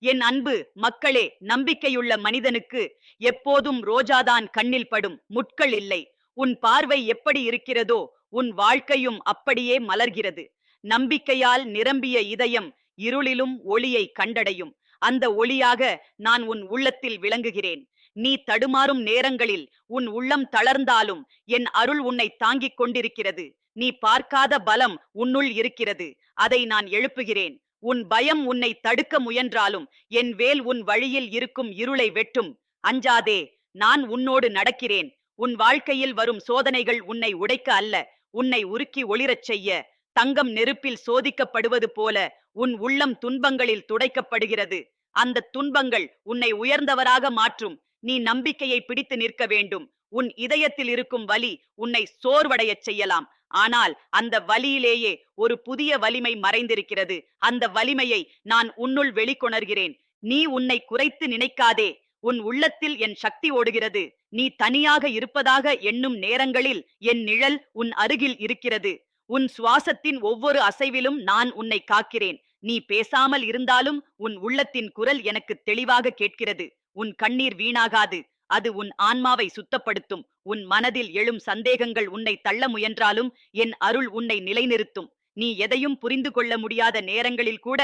என் அன்பு மக்களே, நம்பிக்கையுள்ள மனிதனுக்கு எப்போதும் ரோஜாதான் கண்ணில் படும், முட்கள் இல்லை. உன் பார்வை எப்படி இருக்கிறதோ உன் வாழ்க்கையும் அப்படியே மலர்கிறது. நம்பிக்கையால் நிரம்பிய இதயம் இருளிலும் ஒளியை கண்டடையும். அந்த ஒளியாக நான் உன் உள்ளத்தில் விளங்குகிறேன். நீ தடுமாறும் நேரங்களில், உன் உள்ளம் தளர்ந்தாலும் என் அருள் உன்னை தாங்கிக் கொண்டிருக்கிறது. நீ பார்க்காத பலம் உன்னுள் இருக்கிறது. அதை நான் எழுப்புகிறேன். உன் பயம் உன்னை தடுக்க முயன்றாலும் என் வேல் உன் வழியில் இருக்கும் இருளை வெட்டும். அஞ்சாதே, நான் உன்னோடு நடக்கிறேன். உன் வாழ்க்கையில் வரும் சோதனைகள் உன்னை உடைக்க அல்ல, உன்னை உருக்கி ஒளிரச் செய்ய. தங்கம் நெருப்பில் சோதிக்கப்படுவது போல உன் உள்ளம் துன்பங்களில் துடைக்கப்படுகிறது. அந்த துன்பங்கள் உன்னை உயர்ந்தவராக மாற்றும். நீ நம்பிக்கையை பிடித்து நிற்க வேண்டும். உன் இதயத்தில் இருக்கும் வலி உன்னை சோர்வடையச் செய்யலாம். ஆனால் அந்த வலியிலேயே ஒரு புதிய வலிமை மறைந்திருக்கிறது. அந்த வலிமையை நான் உன்னுள் வெளிக்கொணர்கிறேன். நீ உன்னை குறைத்து நினைக்காதே. உன் உள்ளத்தில் என் சக்தி ஓடுகிறது. நீ தனியாக இருப்பதாக எண்ணும் நேரங்களில் என் நிழல் உன் அருகில் இருக்கிறது. உன் சுவாசத்தின் ஒவ்வொரு அசைவிலும் நான் உன்னை காக்கிறேன். நீ பேசாமல் இருந்தாலும் உன் உள்ளத்தின் குரல் எனக்கு தெளிவாக கேட்கிறது. உன் கண்ணீர் வீணாகாது. அது உன் ஆன்மாவை சுத்தப்படுத்தும். உன் மனதில் எழும் சந்தேகங்கள் உன்னை தள்ள முயன்றாலும் என் அருள் உன்னை நிலைநிறுத்தும். நீ எதையும் புரிந்து கொள்ள முடியாத நேரங்களில் கூட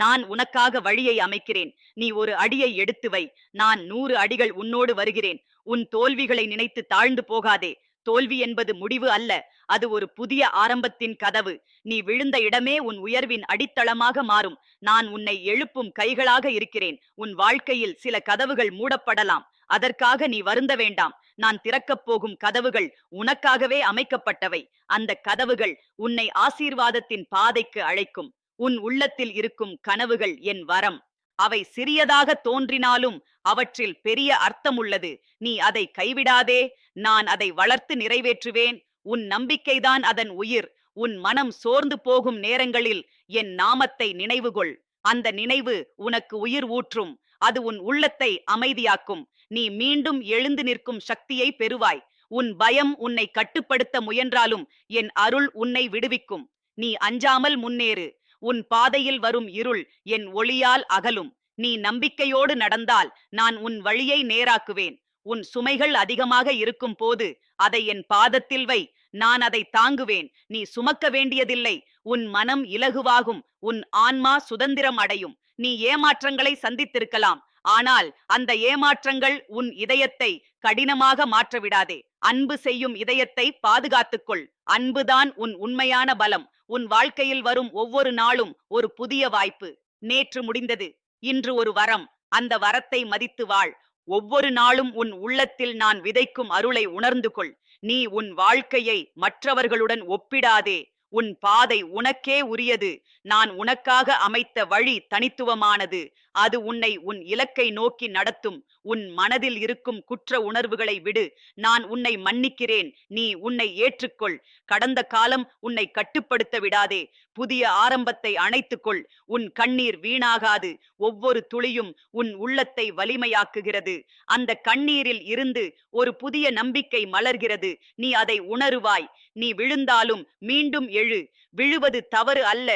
நான் உனக்காக வழியை அமைக்கிறேன். நீ ஒரு அடியை எடுத்து வை, நான் 100 அடிகள் உன்னோடு வருகிறேன். உன் தோல்விகளை நினைத்து தாழ்ந்து போகாதே. தோல்வி என்பது முடிவு அல்ல, அது ஒரு புதிய ஆரம்பத்தின் கதவு. நீ விழுந்த இடமே உன் உயர்வின் அடித்தளமாக மாறும். நான் உன்னை எழுப்பும் கைகளாக இருக்கிறேன். உன் வாழ்க்கையில் சில கதவுகள் மூடப்படலாம். அதற்காக நீ வருந்த வேண்டாம். நான் திறக்கப் போகும் கதவுகள் உனக்காகவே அமைக்கப்பட்டவை. அந்த கதவுகள் உன்னை ஆசீர்வாதத்தின் பாதைக்கு அழைக்கும். உன் உள்ளத்தில் இருக்கும் கனவுகள் என் வரம். அவை சிறியதாக தோன்றினாலும் அவற்றில் பெரிய அர்த்தம் உள்ளது. நீ அதை கைவிடாதே. நான் அதை வளர்த்து நிறைவேற்றுவேன். உன் நம்பிக்கைதான் அதன் உயிர். உன் மனம் சோர்ந்து போகும் நேரங்களில் என் நாமத்தை நினைவுகொள். அந்த நினைவு உனக்கு உயிர் ஊற்றும். அது உன் உள்ளத்தை அமைதியாக்கும். நீ மீண்டும் எழுந்து நிற்கும் சக்தியை பெறுவாய். உன் பயம் உன்னை கட்டுப்படுத்த முயன்றாலும் என் அருள் உன்னை விடுவிக்கும். நீ அஞ்சாமல் முன்னேறு. உன் பாதையில் வரும் இருள் என் ஒளியால் அகலும். நீ நம்பிக்கையோடு நடந்தால் நான் உன் வழியை நேராக்குவேன். உன் சுமைகள் அதிகமாக இருக்கும் போது அதை என் பாதத்தில் வை. நான் அதை தாங்குவேன். நீ சுமக்க வேண்டியதில்லை. உன் மனம் இலகுவாகும். உன் ஆன்மா சுதந்திரம் அடையும். நீ ஏமாற்றங்களை சந்தித்திருக்கலாம். ஆனால் அந்த ஏமாற்றங்கள் உன் இதயத்தை கடினமாக மாற்றவிடாதே. அன்பு செய்யும் இதயத்தை பாதுகாத்துக்கொள். அன்புதான் உன் உண்மையான பலம். உன் வாழ்க்கையில் வரும் ஒவ்வொரு நாளும் ஒரு புதிய வாய்ப்பு. நேற்று முடிந்தது, இன்று ஒரு வரம். அந்த வரத்தை மதித்து வாழ். ஒவ்வொரு நாளும் உன் உள்ளத்தில் நான் விதைக்கும் அருளை உணர்ந்து கொள். நீ உன் வாழ்க்கையை மற்றவர்களுடன் ஒப்பிடாதே. உன் பாதை உனக்கே உரியது. நான் உனக்காக அமைத்த வழி தனித்துவமானது. அது உன்னை உன் இலக்கை நோக்கி நடத்தும். உன் மனதில் இருக்கும் குற்ற உணர்வுகளை விடு. நான் உன்னை மன்னிக்கிறேன். நீ உன்னை ஏற்றுக்கொள். கடந்த காலம் உன்னை கட்டுப்படுத்த விடாதே. புதிய ஆரம்பத்தை அணைத்துக்கொள். உன் கண்ணீர் வீணாகாது. ஒவ்வொரு துளியும் உன் உள்ளத்தை வலிமையாக்குகிறது. அந்த கண்ணீரில் இருந்து ஒரு புதிய நம்பிக்கை மலர்கிறது. நீ அதை உணருவாய். நீ விழுந்தாலும் மீண்டும் எழு. விழுவது தவறு அல்ல,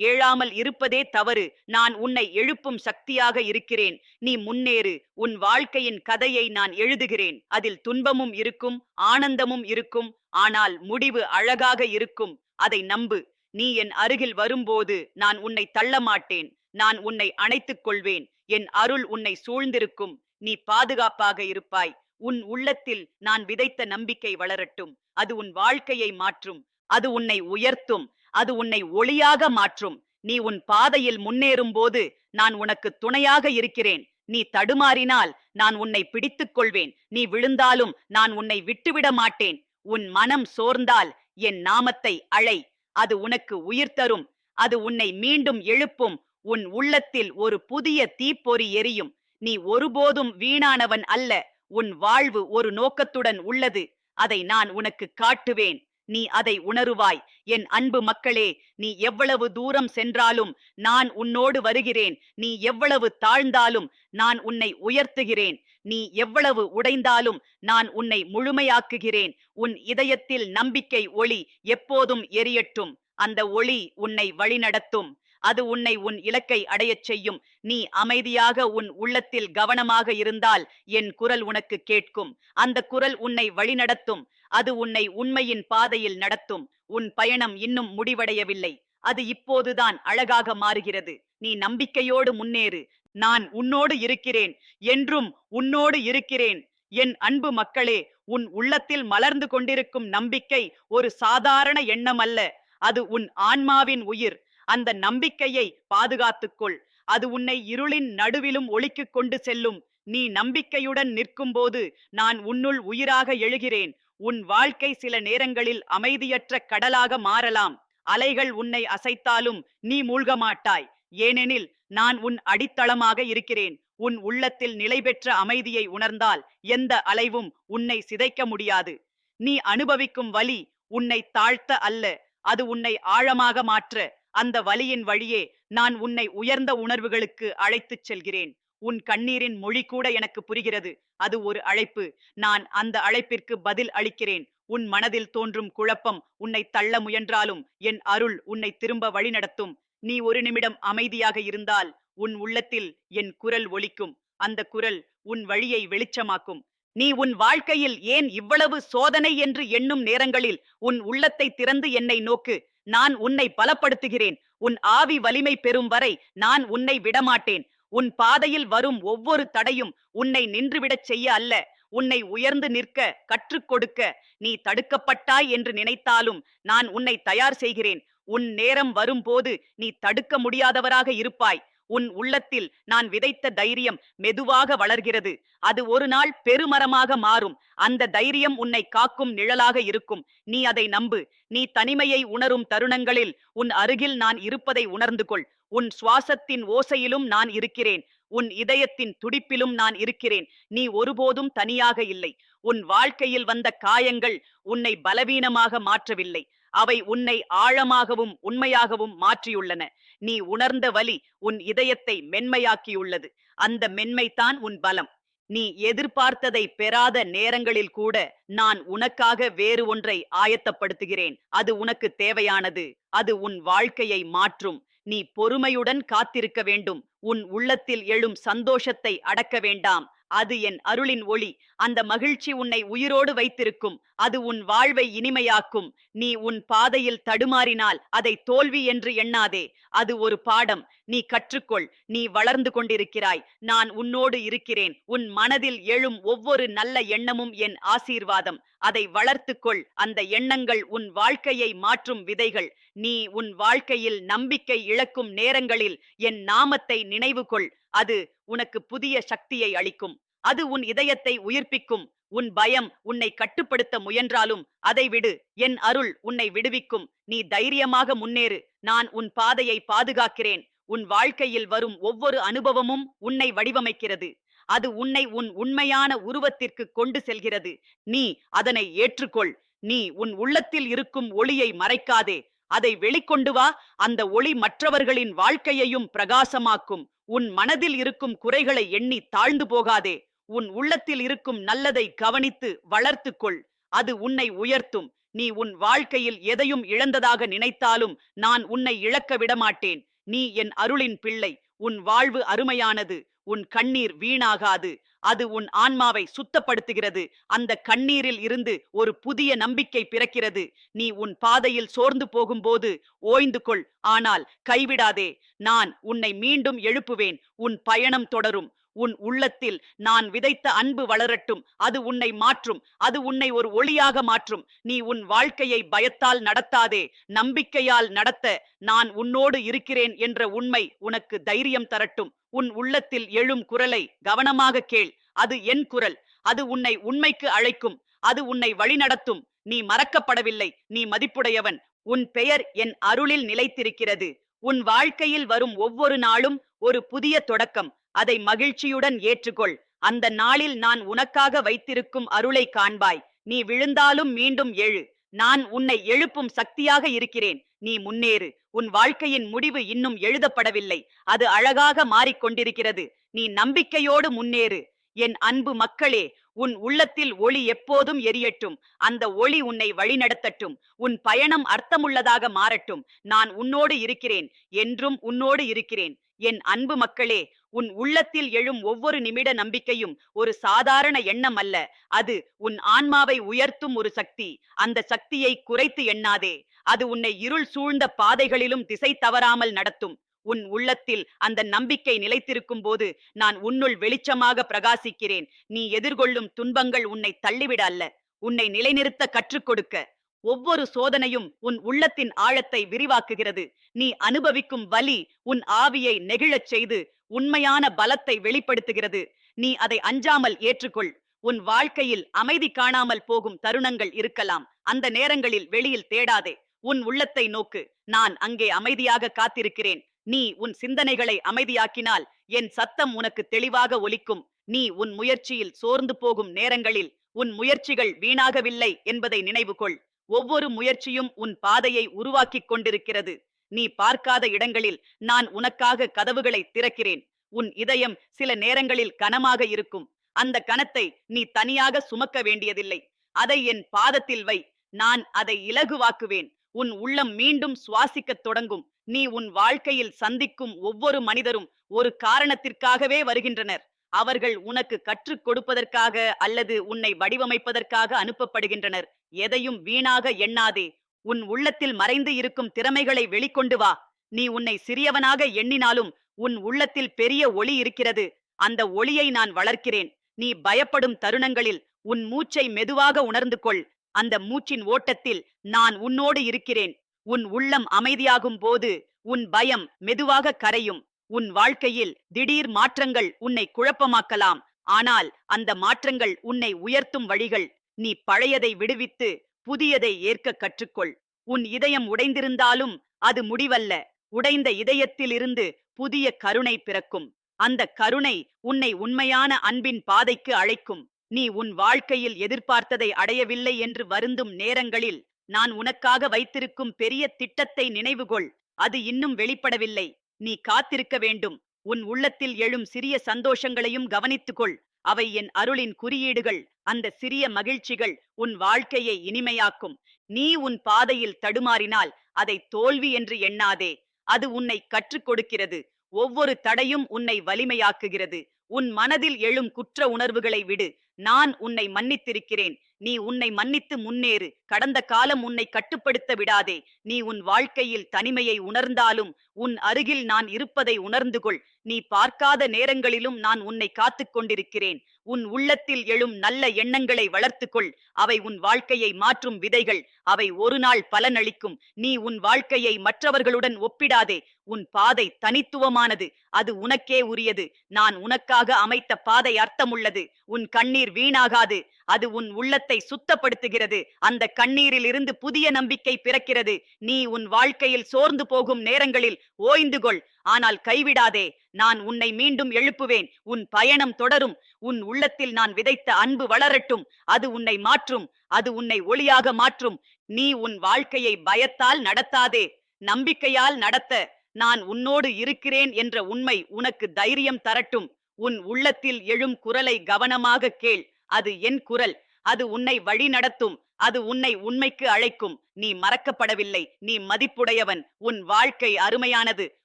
எழாமல் இருப்பதே தவறு. நான் உன்னை எழுப்பும் சக்தியாக இருக்கிறேன். நீ முன்னேறு. உன் வாழ்க்கையின் கதையை நான் எழுதுகிறேன். அதில் துன்பமும் இருக்கும், ஆனந்தமும் இருக்கும். ஆனால் முடிவு அழகாக இருக்கும். அதை நம்பு. நீ என் அருகில் வரும்போது நான் உன்னை தள்ள மாட்டேன். நான் உன்னை அணைத்துக் கொள்வேன். என் அருள் உன்னை சூழ்ந்திருக்கும். நீ பாதுகாப்பாக இருப்பாய். உன் உள்ளத்தில் நான் விதைத்த நம்பிக்கை வளரட்டும். அது உன் வாழ்க்கையை மாற்றும். அது உன்னை உயர்த்தும். அது உன்னை ஒளியாக மாற்றும். நீ உன் பாதையில் முன்னேறும் போது நான் உனக்கு துணையாக இருக்கிறேன். நீ தடுமாறினால் நான் உன்னை பிடித்துக் கொள்வேன். நீ விழுந்தாலும் நான் உன்னை விட்டுவிட மாட்டேன். உன் மனம் சோர்ந்தால் என் நாமத்தை அழை. அது உனக்கு உயிர் தரும். அது உன்னை மீண்டும் எழுப்பும். உன் உள்ளத்தில் ஒரு புதிய தீப்பொறி எரியும். நீ ஒருபோதும் வீணானவன் அல்ல. உன் வாழ்வு ஒரு நோக்கத்துடன் உள்ளது. அதை நான் உனக்கு காட்டுவேன். நீ அதை உணருவாய். என் அன்பு மக்களே, நீ எவ்வளவு தூரம் சென்றாலும் நான் உன்னோடு வருகிறேன். நீ எவ்வளவு தாழ்ந்தாலும் நான் உன்னை உயர்த்துகிறேன். நீ எவ்வளவு உடைந்தாலும் நான் உன்னை முழுமையாக்குகிறேன். உன் இதயத்தில் நம்பிக்கை ஒளி எப்போதும் எரியட்டும். அந்த ஒளி உன்னை வழிநடத்தும். அது உன்னை உன் இலக்கை அடையச் செய்யும். நீ அமைதியாக உன் உள்ளத்தில் கவனமாக இருந்தால் என் குரல் உனக்கு கேட்கும். அந்த குரல் உன்னை வழிநடத்தும். அது உன்னை உண்மையின் பாதையில் நடத்தும். உன் பயணம் இன்னும் முடிவடையவில்லை. அது இப்போதுதான் அழகாக மாறுகிறது. நீ நம்பிக்கையோடு முன்னேறு. நான் உன்னோடு இருக்கிறேன். என்றும் உன்னோடு இருக்கிறேன். என் அன்பு மக்களே, உன் உள்ளத்தில் மலர்ந்து கொண்டிருக்கும் நம்பிக்கை ஒரு சாதாரண எண்ணம் அல்ல. அது உன் ஆன்மாவின் உயிர். அந்த நம்பிக்கையை பாதுகாத்துக்கொள். அது உன்னை இருளின் நடுவிலும் ஒளிக்கு கொண்டு செல்லும். நீ நம்பிக்கையுடன் நிற்கும்போது நான் உன்னுள் உயிராக எழுகிறேன். உன் வாழ்க்கை சில நேரங்களில் அமைதியற்ற கடலாக மாறலாம். அலைகள் உன்னை அசைத்தாலும் நீ மூழ்க மாட்டாய். ஏனெனில் நான் உன் அடித்தளமாக இருக்கிறேன். உன் உள்ளத்தில் நிலை பெற்ற அமைதியை உணர்ந்தால் எந்த அலைவும் உன்னை சிதைக்க முடியாது. நீ அனுபவிக்கும் வலி உன்னை தாழ்த்த அல்ல, அது உன்னை ஆழமாக மாற்ற. அந்த வலியின் வழியே நான் உன்னை உயர்ந்த உணர்வுகளுக்கு அழைத்துச் செல்கிறேன். உன் கண்ணீரின் மொழி கூட எனக்கு புரிகிறது. அது ஒரு அழைப்பு. நான் அந்த அழைப்பிற்கு பதில் அளிக்கிறேன். உன் மனதில் தோன்றும் குழப்பம் உன்னை தள்ள முயன்றாலும் என் அருள் உன்னை திரும்ப வழிநடத்தும். நீ ஒரு நிமிடம் அமைதியாக இருந்தால் உன் உள்ளத்தில் என் குரல் ஒலிக்கும். அந்த குரல் உன் வழியை வெளிச்சமாக்கும். நீ உன் வாழ்க்கையில் ஏன் இவ்வளவு சோதனை என்று எண்ணும் நேரங்களில் உன் உள்ளத்தை திறந்து என்னை நோக்கு. நான் உன்னை பலப்படுத்துகிறேன். உன் ஆவி வலிமை பெறும் வரை நான் உன்னை விடமாட்டேன். உன் பாதையில் வரும் ஒவ்வொரு தடையும் உன்னை நின்றுவிடச் செய்ய அல்ல, உன்னை உயர்ந்து நிற்க கற்றுக் கொடுக்க. நீ தடுக்கப்பட்டாய் என்று நினைத்தாலும் நான் உன்னை தயார் செய்கிறேன். உன் நேரம் வரும்போது நீ தடுக்க முடியாதவராக இருப்பாய். உன் உள்ளத்தில் நான் விதைத்த தைரியம் மெதுவாக வளர்கிறது. அது ஒரு நாள் பெருமரமாக மாறும். அந்த தைரியம் உன்னை காக்கும் நிழலாக இருக்கும். நீ அதை நம்பு. நீ தனிமையை உணரும் தருணங்களில் உன் அருகில் நான் இருப்பதை உணர்ந்து கொள். உன் சுவாசத்தின் ஓசையிலும் நான் இருக்கிறேன். உன் இதயத்தின் துடிப்பிலும் நான் இருக்கிறேன். நீ ஒருபோதும் தனியாக இல்லை. உன் வாழ்க்கையில் வந்த காயங்கள் உன்னை பலவீனமாக மாற்றவில்லை. அவை உன்னை ஆழமாகவும் உண்மையாகவும் மாற்றியுள்ளன. நீ உணர்ந்த வலி உன் இதயத்தை மென்மையாக்கியுள்ளது. அந்த மென்மைதான் உன் பலம். நீ எதிர்பார்த்ததை பெறாத நேரங்களில் கூட நான் உனக்காக வேறு ஒன்றை ஆயத்தப்படுத்துகிறேன். அது உனக்கு தேவையானது. அது உன் வாழ்க்கையை மாற்றும். நீ பொறுமையுடன் காத்திருக்க வேண்டும். உன் உள்ளத்தில் எழும் சந்தோஷத்தை அடக்க வேண்டாம். அது என் அருளின் ஒளி. அந்த மகிழ்ச்சி உன்னை உயிரோடு வைத்திருக்கும். அது உன் வாழ்வை இனிமையாக்கும். நீ உன் பாதையில் தடுமாறினால் அதை தோல்வி என்று எண்ணாதே. அது ஒரு பாடம். நீ கற்றுக்கொள். நீ வளர்ந்து கொண்டிருக்கிறாய். நான் உன்னோடு இருக்கிறேன். உன் மனதில் எழும் ஒவ்வொரு நல்ல எண்ணமும் என் ஆசீர்வாதம். அதை வளர்த்துக்கொள். அந்த எண்ணங்கள் உன் வாழ்க்கையை மாற்றும் விதைகள். நீ உன் வாழ்க்கையில் நம்பிக்கை இழக்கும் நேரங்களில் என் நாமத்தை நினைவு கொள். அது உனக்கு புதிய சக்தியை அளிக்கும். அது உன் இதயத்தை உயிர்ப்பிக்கும். உன் பயம் உன்னை கட்டுப்படுத்த முயன்றாலும் அதை விடு. என் அருள் உன்னை விடுவிக்கும். நீ தைரியமாக முன்னேறு. நான் உன் பாதையை பாதுகாக்கிறேன். உன் வாழ்க்கையில் வரும் ஒவ்வொரு அனுபவமும் உன்னை வடிவமைக்கிறது. அது உன்னை உன் உண்மையான உருவத்திற்கு கொண்டு செல்கிறது. நீ அதனை ஏற்றுக்கொள். நீ உன் உள்ளத்தில் இருக்கும் ஒளியை மறைக்காதே. அதை வெளிக்கொண்டு வா. அந்த ஒளி மற்றவர்களின் வாழ்க்கையையும் பிரகாசமாக்கும். உன் மனதில் இருக்கும் குறைகளை எண்ணி தாழ்ந்து போகாதே. உன் உள்ளத்தில் இருக்கும் நல்லதை கவனித்து வளர்த்துக்கொள். அது உன்னை உயர்த்தும். நீ உன் வாழ்க்கையில் எதையும் இழந்ததாக நினைத்தாலும் நான் உன்னை இழக்க விடமாட்டேன். நீ என் அருளின் பிள்ளை. உன் வாழ்வு அருமையானது. உன் கண்ணீர் வீணாகாது. அது உன் ஆன்மாவை சுத்தப்படுத்துகிறது. அந்த கண்ணீரில் இருந்து ஒரு புதிய நம்பிக்கை பிறக்கிறது. நீ உன் பாதையில் சோர்ந்து போகும்போது ஓய்ந்து கொள். ஆனால் கைவிடாதே. நான் உன்னை மீண்டும் எழுப்புவேன். உன் பயணம் தொடரும். உன் உள்ளத்தில் நான் விதைத்த அன்பு வளரட்டும். அது உன்னை மாற்றும். அது உன்னை ஒரு ஒளியாக மாற்றும். நீ உன் வாழ்க்கையை பயத்தால் நடத்தாதே, நம்பிக்கையால் நடத்த. நான் உன்னோடு இருக்கிறேன் என்ற உண்மை உனக்கு தைரியம் தரட்டும். உன் உள்ளத்தில் எழும் குரலை கவனமாக கேள். அது என் குரல். அது உன்னை உண்மைக்கு அழைக்கும். அது உன்னை வழிநடத்தும். நீ மறக்கப்படவில்லை. நீ மதிப்புடையவன். உன் பெயர் என் அருளில் நிலைத்திருக்கிறது. உன் வாழ்க்கையில் வரும் ஒவ்வொரு நாளும் ஒரு புதிய தொடக்கம். அதை மகிழ்ச்சியுடன் ஏற்றுக்கொள். அந்த நாளில் நான் உனக்காக வைத்திருக்கும் அருளை காண்பாய். நீ விழுந்தாலும் மீண்டும் எழு. நான் உன்னை எழுப்பும் சக்தியாக இருக்கிறேன். நீ முன்னேறு. உன் வாழ்க்கையின் முடிவு இன்னும் எழுதப்படவில்லை. அது அழகாக மாறிக்கொண்டிருக்கிறது. நீ நம்பிக்கையோடு முன்னேறு. என் அன்பு மக்களே, உன் உள்ளத்தில் ஒளி எப்போதும் எரியட்டும். அந்த ஒளி உன்னை வழிநடத்தட்டும். உன் பயணம் அர்த்தமுள்ளதாக மாறட்டும். நான் உன்னோடு இருக்கிறேன். என்றும் உன்னோடு இருக்கிறேன். என் அன்பு மக்களே, உன் உள்ளத்தில் எழும் ஒவ்வொரு நிமிட நம்பிக்கையும் ஒரு சாதாரண எண்ணம் அல்ல. அது உன் ஆன்மாவை உயர்த்தும் ஒரு சக்தி. அந்த சக்தியை குறைத்து எண்ணாதே. அது உன்னை இருள் சூழ்ந்த பாதைகளிலும் திசை தவறாமல் நடத்தும். உன் உள்ளத்தில் அந்த நம்பிக்கை நிலைத்திருக்கும் போது நான் உன்னுள் வெளிச்சமாக பிரகாசிக்கிறேன். நீ எதிர்கொள்ளும் துன்பங்கள் உன்னை தள்ளிவிட அல்ல, உன்னை நிலைநிறுத்த கற்றுக் கொடுக்க. ஒவ்வொரு சோதனையும் உன் உள்ளத்தின் ஆழத்தை விரிவாக்குகிறது. நீ அனுபவிக்கும் வலி உன் ஆவியை நெகிழச் செய்து உண்மையான பலத்தை வெளிப்படுத்துகிறது. நீ அதை அஞ்சாமல் ஏற்றுக்கொள். உன் வாழ்க்கையில் அமைதி காணாமல் போகும் தருணங்கள் இருக்கலாம். அந்த நேரங்களில் வெளியில் தேடாதே. உன் உள்ளத்தை நோக்கு. நான் அங்கே அமைதியாக காத்திருக்கிறேன். நீ உன் சிந்தனைகளை அமைதியாக்கினால் என் சத்தம் உனக்கு தெளிவாக ஒலிக்கும். நீ உன் முயற்சியில் சோர்ந்து போகும் நேரங்களில் உன் முயற்சிகள் வீணாகவில்லை என்பதை நினைவு கொள். ஒவ்வொரு முயற்சியும் உன் பாதையை உருவாக்கிக் கொண்டிருக்கிறது. நீ பார்க்காத இடங்களில் நான் உனக்காக கதவுகளை திறக்கிறேன். உன் இதயம் சில நேரங்களில் கனமாக இருக்கும். அந்த கனத்தை நீ தனியாக சுமக்க வேண்டியதில்லை. அதை என் பாதத்தில் வை. நான் அதை இலகுவாக்குவேன். உன் உள்ளம் மீண்டும் சுவாசிக்கத் தொடங்கும். நீ உன் வாழ்க்கையில் சந்திக்கும் ஒவ்வொரு மனிதரும் ஒரு காரணத்திற்காகவே வருகின்றனர். அவர்கள் உனக்கு கற்றுக் கொடுப்பதற்காக அல்லது உன்னை வடிவமைப்பதற்காக அனுப்பப்படுகின்றனர். எதையும் வீணாக எண்ணாதே. உன் உள்ளத்தில் மறைந்து இருக்கும் திறமைகளை வெளிக்கொண்டு வா. நீ உன்னை சிறியவனாக எண்ணினாலும் உன் உள்ளத்தில் பெரிய ஒளி இருக்கிறது. அந்த ஒளியை நான் வளர்க்கிறேன். நீ பயப்படும் தருணங்களில் உன் மூச்சை மெதுவாக உணர்ந்து கொள். அந்த மூச்சின் ஓட்டத்தில் நான் உன்னோடு இருக்கிறேன். உன் உள்ளம் அமைதியாகும் போது உன் பயம் மெதுவாக கரையும். உன் வாழ்க்கையில் திடீர் மாற்றங்கள் உன்னை குழப்பமாக்கலாம். ஆனால் அந்த மாற்றங்கள் உன்னை உயர்த்தும் வழிகள். நீ பழையதை விடுவித்து புதியதை ஏற்க கற்றுக்கொள். உன் இதயம் உடைந்திருந்தாலும் அது முடிவல்ல. உடைந்த இதயத்திலிருந்து புதிய கருணை பிறக்கும். அந்த கருணை உன்னை உண்மையான அன்பின் பாதைக்கு அழைக்கும். நீ உன் வாழ்க்கையில் எதிர்பார்த்ததை அடையவில்லை என்று வருந்தும் நேரங்களில் நான் உனக்காக வைத்திருக்கும் பெரிய திட்டத்தை நினைவுகொள். அது இன்னும் வெளிப்படவில்லை. நீ காத்திருக்க வேண்டும். உன் உள்ளத்தில் எழும் சிறிய சந்தோஷங்களையும் கவனித்துக்கொள். அவை என் அருளின் குறியீடுகள். அந்த சிறிய மகிழ்ச்சிகள் உன் வாழ்க்கையை இனிமையாக்கும். நீ உன் பாதையில் தடுமாறினால் அதை தோல்வி என்று எண்ணாதே. அது உன்னை கற்றுக் கொடுக்கிறது. ஒவ்வொரு தடையும் உன்னை வலிமையாக்குகிறது. உன் மனதில் எழும் குற்ற உணர்வுகளை விடு. நான் உன்னை மன்னித்திருக்கிறேன். நீ உன்னை மன்னித்து முன்னேறு. கடந்த காலம் உன்னை கட்டுப்படுத்த விடாதே. நீ உன் வாழ்க்கையில் தனிமையை உணர்ந்தாலும் உன் அருகில் நான் இருப்பதை உணர்ந்து கொள். நீ பார்க்காத நேரங்களிலும் நான் உன்னை காத்துக் கொண்டிருக்கிறேன். உன் உள்ளத்தில் எழும் நல்ல எண்ணங்களை வளர்த்துக்கொள். அவை உன் வாழ்க்கையை மாற்றும் விதைகள். அவை ஒரு நாள் பலனளிக்கும். நீ உன் வாழ்க்கையை மற்றவர்களுடன் ஒப்பிடாதே. உன் பாதை தனித்துவமானது. அது உனக்கே உரியது. நான் உனக்காக அமைத்த பாதை அர்த்தமுள்ளது. உன் கண்ணீர் வீணாகாது. அது உன் உள்ளத்தை சுத்தப்படுத்துகிறது. அந்த கண்ணீரில் இருந்து புதிய நம்பிக்கை பிறக்கிறது. நீ உன் வாழ்க்கையில் சோர்ந்து போகும் நேரங்களில் ஓய்ந்து கொள். ஆனால் கைவிடாதே. நான் உன்னை மீண்டும் எழுப்புவேன். உன் பயணம் தொடரும். உன் உள்ளத்தில் நான் விதைத்த அன்பு வளரட்டும். அது உன்னை மாற்றும். அது உன்னை ஒளியாக மாற்றும். நீ உன் வாழ்க்கையை பயத்தால் நடத்தாதே, நம்பிக்கையால் நடத்த. நான் உன்னோடு இருக்கிறேன் என்ற உண்மை உனக்கு தைரியம் தரட்டும். உன் உள்ளத்தில் எழும் குரலை கவனமாக கேள். அது என் குரல். அது உன்னை வழி நடத்தும். அது உன்னை உண்மைக்கு அழைக்கும். நீ மறக்கப்படவில்லை. நீ மதிப்புடையவன். உன் வாழ்க்கை அருமையானது.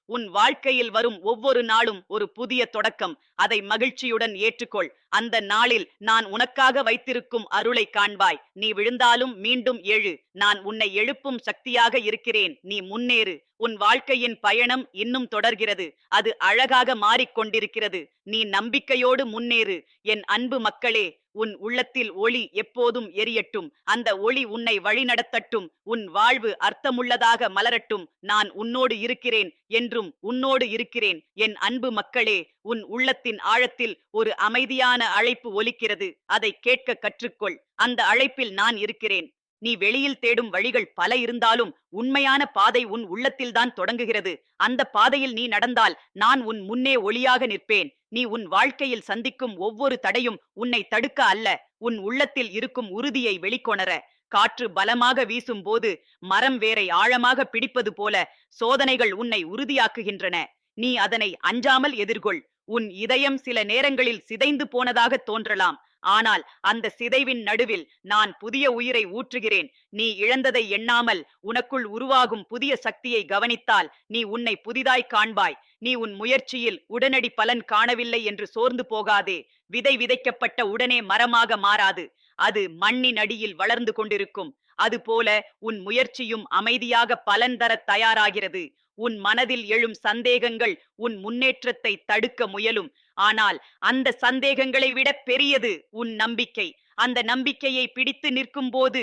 உன் வாழ்க்கையில் வரும் ஒவ்வொரு நாளும் ஒரு புதிய தொடக்கம். அதை மகிழ்ச்சியுடன் ஏற்றுக்கொள். அந்த நாளில் நான் உனக்காக வைத்திருக்கும் அருளை காண்பாய். நீ விழுந்தாலும் மீண்டும் எழு. நான் உன்னை எழுப்பும் சக்தியாக இருக்கிறேன். நீ முன்னேறு. உன் வாழ்க்கையின் பயணம் இன்னும் தொடர்கிறது. அது அழகாக மாறிக்கொண்டிருக்கிறது. நீ நம்பிக்கையோடு முன்னேறு. என் அன்பு மக்களே, உன் உள்ளத்தில் ஒளி எப்போதும் எரியட்டும். அந்த ஒளி உன்னை வழிநடத்தட்டும். உன் வாழ்வு அர்த்தமுள்ளதாக மலரட்டும். நான் உன்னோடு இருக்கிறேன். என்றும் உன்னோடு இருக்கிறேன். என் அன்பு மக்களே, உன் உள்ளத்தின் ஆழத்தில் ஒரு அமைதியான அழைப்பு ஒலிக்கிறது. அதை கேட்க கற்றுக்கொள். அந்த அழைப்பில் நான் இருக்கிறேன். நீ வெளியில் தேடும் வழிகள் பல இருந்தாலும் உண்மையான பாதை உன் உள்ளத்தில்தான் தொடங்குகிறது. அந்த பாதையில் நீ நடந்தால் நான் உன் முன்னே ஒளியாக நிற்பேன். நீ உன் வாழ்க்கையில் சந்திக்கும் ஒவ்வொரு தடையும் உன்னை தடுக்க அல்ல, உன் உள்ளத்தில் இருக்கும் உறுதியை வெளிக்கொணர. காற்று பலமாக வீசும் போது மரம் வேரை ஆழமாக பிடிப்பது போல சோதனைகள் உன்னை உறுதியாக்குகின்றன. நீ அதனை அஞ்சாமல் எதிர்கொள். உன் இதயம் சில நேரங்களில் சிதைந்து போனதாக தோன்றலாம். ஆனால் அந்த சிதைவின் நடுவில் நான் புதிய உயிரை ஊற்றுகிறேன். நீ இழந்ததை எண்ணாமல் உனக்குள் உருவாகும் புதிய சக்தியை கவனித்தால் நீ உன்னை புதிதாய் காண்பாய். நீ உன் முயற்சியில் உடனடி பலன் காணவில்லை என்று சோர்ந்து போகாதே. விதை விதைக்கப்பட்ட உடனே மரமாக மாறாது. அது மண்ணின் அடியில் வளர்ந்து கொண்டிருக்கும். அதுபோல உன் முயற்சியும் அமைதியாக பலன் தர தயாராகிறது. உன் மனதில் எழும் சந்தேகங்கள் உன் முன்னேற்றத்தை தடுக்க முயலும். ஆனால் அந்த சந்தேகங்களை விட பெரியது உன் நம்பிக்கை. அந்த நம்பிக்கையை பிடித்து நிற்கும் போது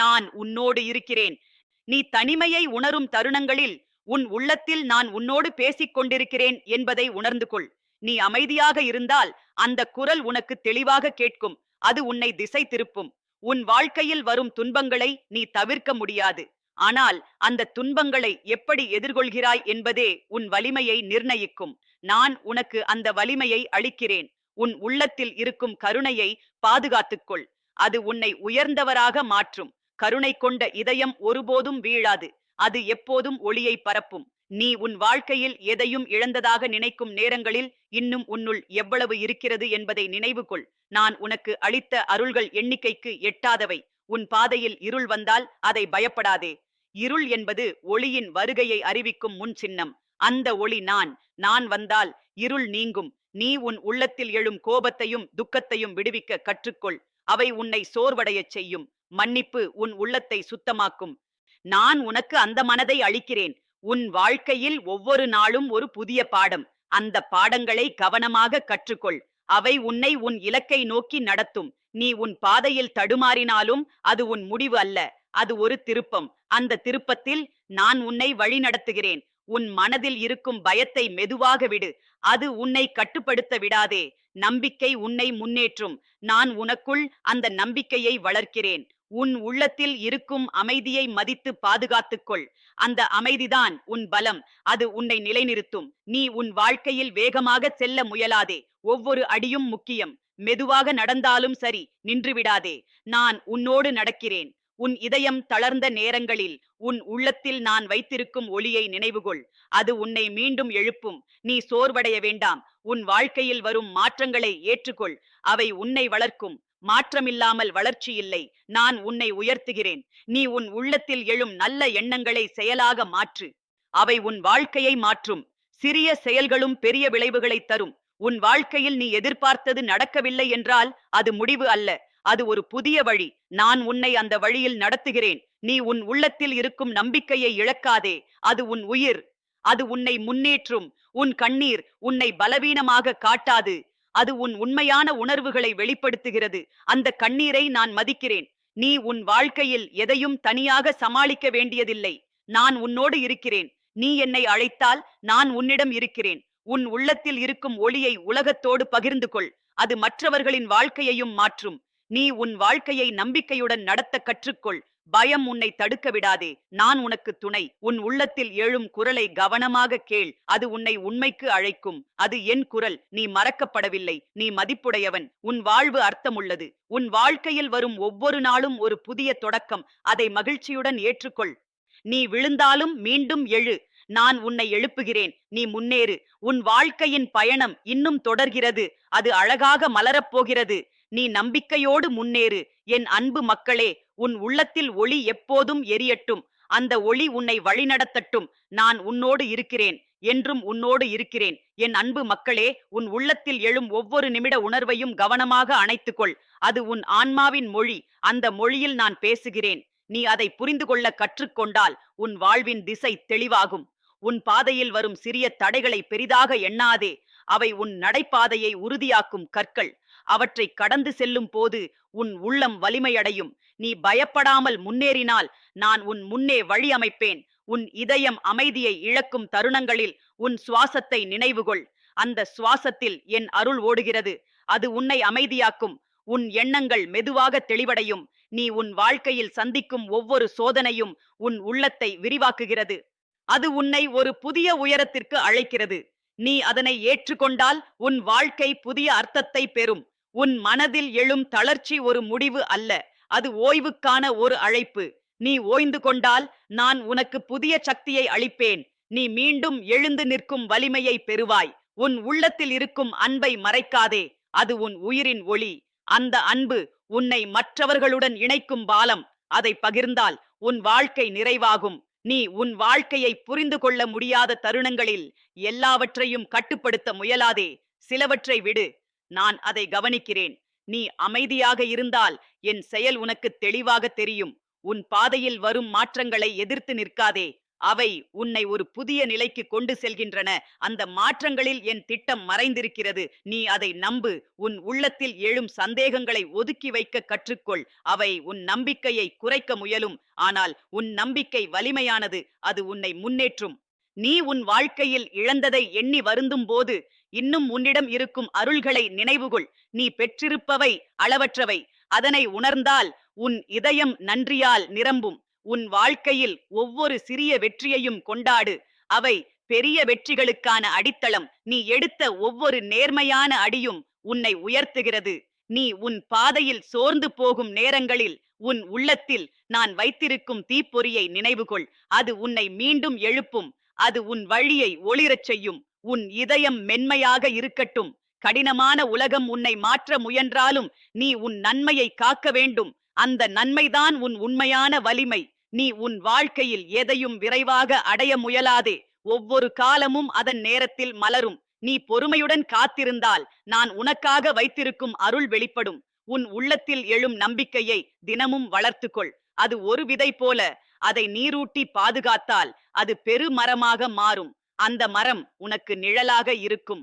நான் உன்னோடு இருக்கிறேன். நீ தனிமையை உணரும் தருணங்களில் உன் உள்ளத்தில் நான் உன்னோடு பேசிக் கொண்டிருக்கிறேன் என்பதை உணர்ந்து கொள். நீ அமைதியாக இருந்தால் அந்த குரல் உனக்கு தெளிவாக கேட்கும். அது உன்னை திசை திருப்பும். உன் வாழ்க்கையில் வரும் துன்பங்களை நீ தவிர்க்க முடியாது. ஆனால் அந்த துன்பங்களை எப்படி எதிர்கொள்கிறாய் என்பதே உன் வலிமையை நிர்ணயிக்கும். நான் உனக்கு அந்த வலிமையை அளிக்கிறேன். உன் உள்ளத்தில் இருக்கும் கருணையை பாதுகாத்துக்கொள். அது உன்னை உயர்ந்தவராக மாற்றும். கருணை கொண்ட இதயம் ஒருபோதும் வீழாது. அது எப்போதும் ஒளியை பரப்பும். நீ உன் வாழ்க்கையில் எதையும் இழந்ததாக நினைக்கும் நேரங்களில் இன்னும் உன்னுள் எவ்வளவு இருக்கிறது என்பதை நினைவு கொள். நான் உனக்கு அளித்த அருள்கள் எண்ணிக்கைக்கு எட்டாதவை. உன் பாதையில் இருள் வந்தால் அதை பயப்படாதே. இருள் என்பது ஒளியின் வருகையை அறிவிக்கும் முன் சின்னம். அந்த ஒளி நான் வந்தால் இருள் நீங்கும். நீ உன் உள்ளத்தில் எழும் கோபத்தையும் துக்கத்தையும் விடுவிக்க கற்றுக்கொள். அவை உன்னை சோர்வடையச் செய்யும். மன்னிப்பு உன் உள்ளத்தை சுத்தமாக்கும். நான் உனக்கு அந்த மனதை அளிக்கிறேன். உன் வாழ்க்கையில் ஒவ்வொரு நாளும் ஒரு புதிய பாடம். அந்த பாடங்களை கவனமாக கற்றுக்கொள். அவை உன்னை உன் இலக்கை நோக்கி நடத்தும். நீ உன் பாதையில் தடுமாறினாலும் அது உன் முடிவு அல்ல. அது ஒரு திருப்பம். அந்த திருப்பத்தில் நான் உன்னை வழி நடத்துகிறேன். உன் மனதில் இருக்கும் பயத்தை மெதுவாக விடு. அது உன்னை கட்டுப்படுத்த விடாதே. நம்பிக்கை உன்னை முன்னேற்றும். நான் உனக்குள் அந்த நம்பிக்கையை வளர்க்கிறேன். உன் உள்ளத்தில் இருக்கும் அமைதியை மதித்து பாதுகாத்துக்கொள். அந்த அமைதிதான் உன் பலம். அது உன்னை நிலைநிறுத்தும். நீ உன் வாழ்க்கையில் வேகமாக செல்ல முயலாதே. ஒவ்வொரு அடியும் முக்கியம். மெதுவாக நடந்தாலும் சரி, நின்றுவிடாதே. நான் உன்னோடு நடக்கிறேன். உன் இதயம் தளர்ந்த நேரங்களில் உன் உள்ளத்தில் நான் வைத்திருக்கும் ஒளியை நினைவுகொள். அது உன்னை மீண்டும் எழுப்பும். நீ சோர்வடைய வேண்டாம். உன் வாழ்க்கையில் வரும் மாற்றங்களை ஏற்றுக்கொள். அவை உன்னை வளர்க்கும். மாற்றமில்லாமல் வளர்ச்சி இல்லை. நான் உன்னை உயர்த்துகிறேன். நீ உன் உள்ளத்தில் எழும் நல்ல எண்ணங்களை செயலாக மாற்று. அவை உன் வாழ்க்கையை மாற்றும். சிறிய செயல்களும் பெரிய விளைவுகளை தரும். உன் வாழ்க்கையில் நீ எதிர்பார்த்தது நடக்கவில்லை என்றால் அது முடிவு அல்ல. அது ஒரு புதிய வழி. நான் உன்னை அந்த வழியில் நடத்துகிறேன். நீ உன் உள்ளத்தில் இருக்கும் நம்பிக்கையை இழக்காதே. அது உன் உயிர். அது உன்னை முன்னேற்றும். உன் கண்ணீர் உன்னை பலவீனமாக காட்டாது. அது உன் உண்மையான உணர்வுகளை வெளிப்படுத்துகிறது. அந்த கண்ணீரை நான் மதிக்கிறேன். நீ உன் வாழ்க்கையில் எதையும் தனியாக சமாளிக்க வேண்டியதில்லை. நான் உன்னோடு இருக்கிறேன். நீ என்னை அழைத்தால் நான் உன்னிடம் இருக்கிறேன். உன் உள்ளத்தில் இருக்கும் ஒளியை உலகத்தோடு பகிர்ந்து கொள். அது மற்றவர்களின் வாழ்க்கையையும் மாற்றும். நீ உன் வாழ்க்கையை நம்பிக்கையுடன் நடத்த கற்றுக்கொள். பயம் உன்னை தடுக்க விடாதே. நான் உனக்கு துணை. உன் உள்ளத்தில் எழும் குரலை கவனமாக கேள். அது உன்னை உண்மைக்கு அழைக்கும். அது என் குரல். நீ மறக்கப்படவில்லை. நீ மதிப்புடையவன். உன் வாழ்வு அர்த்தமுள்ளது. உன் வாழ்க்கையில் வரும் ஒவ்வொரு நாளும் ஒரு புதிய தொடக்கம். அதை மகிழ்ச்சியுடன் ஏற்றுக்கொள். நீ விழுந்தாலும் மீண்டும் எழு. நான் உன்னை எழுப்புகிறேன். நீ முன்னேறு. உன் வாழ்க்கையின் பயணம் இன்னும் தொடர்கிறது. அது அழகாக மலரப்போகிறது. நீ நம்பிக்கையோடு முன்னேறு. என் அன்பு மக்களே, உன் உள்ளத்தில் ஒளி எப்போதும் எரியட்டும். அந்த ஒளி உன்னை வழிநடத்தட்டும். நான் உன்னோடு இருக்கிறேன். என்றும் உன்னோடு இருக்கிறேன். என் அன்பு மக்களே, உன் உள்ளத்தில் எழும் ஒவ்வொரு நிமிட உணர்வையும் கவனமாக அணைத்துக்கொள். அது உன் ஆன்மாவின் மொழி. அந்த மொழியில் நான் பேசுகிறேன். நீ அதை புரிந்து கொள்ள கற்றுக்கொண்டால் உன் வாழ்வின் திசை தெளிவாகும். உன் பாதையில் வரும் சிறிய தடைகளை பெரிதாக எண்ணாதே. அவை உன் நடைபாதையை உறுதியாக்கும் கற்கள். அவற்றை கடந்து செல்லும் போது உன் உள்ளம் வலிமையடையும். நீ பயப்படாமல் முன்னேறினால் நான் உன் முன்னே வழி அமைப்பேன். உன் இதயம் அமைதியை இழக்கும் தருணங்களில் உன் சுவாசத்தை நினைவுகொள். அந்த சுவாசத்தில் என் அருள் ஓடுகிறது. அது உன்னை அமைதியாக்கும். உன் எண்ணங்கள் மெதுவாக தெளிவடையும். நீ உன் வாழ்க்கையில் சந்திக்கும் ஒவ்வொரு சோதனையும் உன் உள்ளத்தை விரிவாக்குகிறது. அது உன்னை ஒரு புதிய உயரத்திற்கு அழைக்கிறது. நீ அதனை ஏற்றுக்கொண்டால் உன் வாழ்க்கை புதிய அர்த்தத்தை பெறும். உன் மனதில் எழும் தளர்ச்சி ஒரு முடிவு அல்ல. அது ஓய்வுக்கான ஒரு அழைப்பு. நீ ஓய்ந்து கொண்டால் நான் உனக்கு புதிய சக்தியை அளிப்பேன். நீ மீண்டும் எழுந்து நிற்கும் வலிமையை பெறுவாய். உன் உள்ளத்தில் இருக்கும் அன்பை மறைக்காதே. அது உன் உயிரின் ஒளி. அந்த அன்பு உன்னை மற்றவர்களுடன் இணைக்கும் பாலம். அதை பகிர்ந்தால் உன் வாழ்க்கை நிறைவாகும். நீ உன் வாழ்க்கையை புரிந்து கொள்ள முடியாத தருணங்களில் எல்லாவற்றையும் கட்டுப்படுத்த முயலாதே. சிலவற்றை விடு. நான் அதை கவனிக்கிறேன். நீ அமைதியாக இருந்தால் என் செயல் உனக்கு தெளிவாக தெரியும். உன் பாதையில் வரும் மாற்றங்களை எதிர்த்து நிற்காதே. அவை உன்னை ஒரு புதிய நிலைக்கு கொண்டு செல்கின்றன. அந்த மாற்றங்களில் என் திட்டம் மறைந்திருக்கிறது. நீ அதை நம்பு. உன் உள்ளத்தில் எழும் சந்தேகங்களை ஒதுக்கி வைக்க கற்றுக்கொள். அவை உன் நம்பிக்கையை குறைக்க முயலும். ஆனால் உன் நம்பிக்கை வலிமையானது. அது உன்னை முன்னேற்றும். நீ உன் வாழ்க்கையில் இழந்ததை எண்ணி வருந்தும் போது இன்னும் உன்னிடம் இருக்கும் அருள்களை நினைவுகொள். நீ பெற்றிருப்பவை அளவற்றவை. அதனை உணர்ந்தால் உன் இதயம் நன்றியால் நிரம்பும். உன் வாழ்க்கையில் ஒவ்வொரு சிறிய வெற்றியையும் கொண்டாடு. அவை பெரிய வெற்றிகளுக்கான அடித்தளம். நீ எடுத்த ஒவ்வொரு நேர்மையான அடியும் உன்னை உயர்த்துகிறது. நீ உன் பாதையில் சோர்ந்து போகும் நேரங்களில் உன் உள்ளத்தில் நான் வைத்திருக்கும் தீப்பொறியை நினைவுகொள். அது உன்னை மீண்டும் எழுப்பும். அது உன் வழியை ஒளிரச் செய்யும். உன் இதயம் மென்மையாக இருக்கட்டும். கடினமான உலகம் உன்னை மாற்ற முயன்றாலும் நீ உன் நன்மையை காக்க வேண்டும். அந்த நன்மைதான் உன் உண்மையான வலிமை. நீ உன் வாழ்க்கையில் எதையும் விரைவாக அடைய முயலாதே. ஒவ்வொரு காலமும் அதன் நேரத்தில் மலரும். நீ பொறுமையுடன் காத்திருந்தால் நான் உனக்காக வைத்திருக்கும் அருள் வெளிப்படும். உன் உள்ளத்தில் எழும் நம்பிக்கையை தினமும் வளர்த்துக்கொள். அது ஒரு விதை போல. அதை நீரூட்டி பாதுகாத்தால் அது பெருமரமாக மாறும். அந்த மரம் உனக்கு நிழலாக இருக்கும்.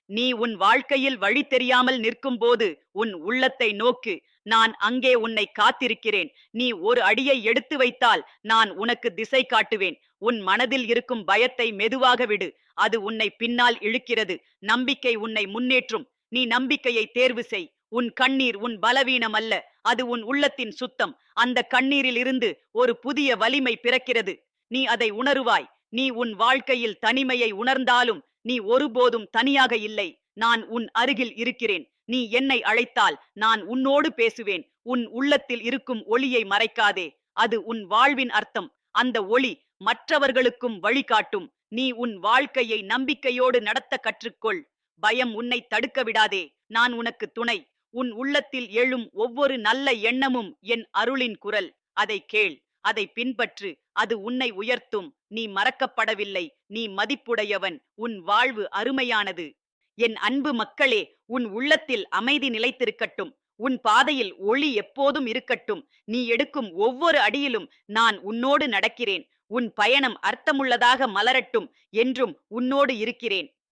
நீ உன் வாழ்க்கையில் வழி தெரியாமல் நிற்கும் போது உன் உள்ளத்தை நோக்கு. நான் அங்கே உன்னை காத்திருக்கிறேன். நீ ஒரு அடியை எடுத்து வைத்தால் நான் உனக்கு திசை காட்டுவேன். உன் மனதில் இருக்கும் பயத்தை மெதுவாக விடு. அது உன்னை பின்னால் இழுக்கிறது. நம்பிக்கை உன்னை முன்னேற்றும். நீ நம்பிக்கையை தேர்வு செய். உன் கண்ணீர் உன் பலவீனம் அல்ல. அது உன் உள்ளத்தின் சுத்தம். அந்த கண்ணீரில் இருந்து ஒரு புதிய வலிமை பிறக்கிறது. நீ அதை உணருவாய். நீ உன் வாழ்க்கையில் தனிமையை உணர்ந்தாலும் நீ ஒருபோதும் தனியாக இல்லை. நான் உன் அருகில் இருக்கிறேன். நீ என்னை அழைத்தால் நான் உன்னோடு பேசுவேன். உன் உள்ளத்தில் இருக்கும் ஒளியை மறைக்காதே. அது உன் வாழ்வின் அர்த்தம். அந்த ஒளி மற்றவர்களுக்கும் வழிகாட்டும். நீ உன் வாழ்க்கையை நம்பிக்கையோடு நடத்த கற்றுக்கொள். பயம் உன்னை தடுக்க விடாதே. நான் உனக்கு துணை. உன் உள்ளத்தில் எழும் ஒவ்வொரு நல்ல எண்ணமும் என் அருளின் குரல். அதை கேள். அதை பின்பற்று. அது உன்னை உயர்த்தும். நீ மறக்கப்படவில்லை. நீ மதிப்புடையவன். உன் வாழ்வு அருமையானது. என் அன்பு மக்களே, உன் உள்ளத்தில் அமைதி நிலைத்திருக்கட்டும். உன் பாதையில் ஒளி எப்போதும் இருக்கட்டும். நீ எடுக்கும் ஒவ்வொரு அடியிலும் நான் உன்னோடு நடக்கிறேன். உன் பயணம் அர்த்தமுள்ளதாக மலரட்டும். என்றும் உன்னோடு இருக்கிறேன்.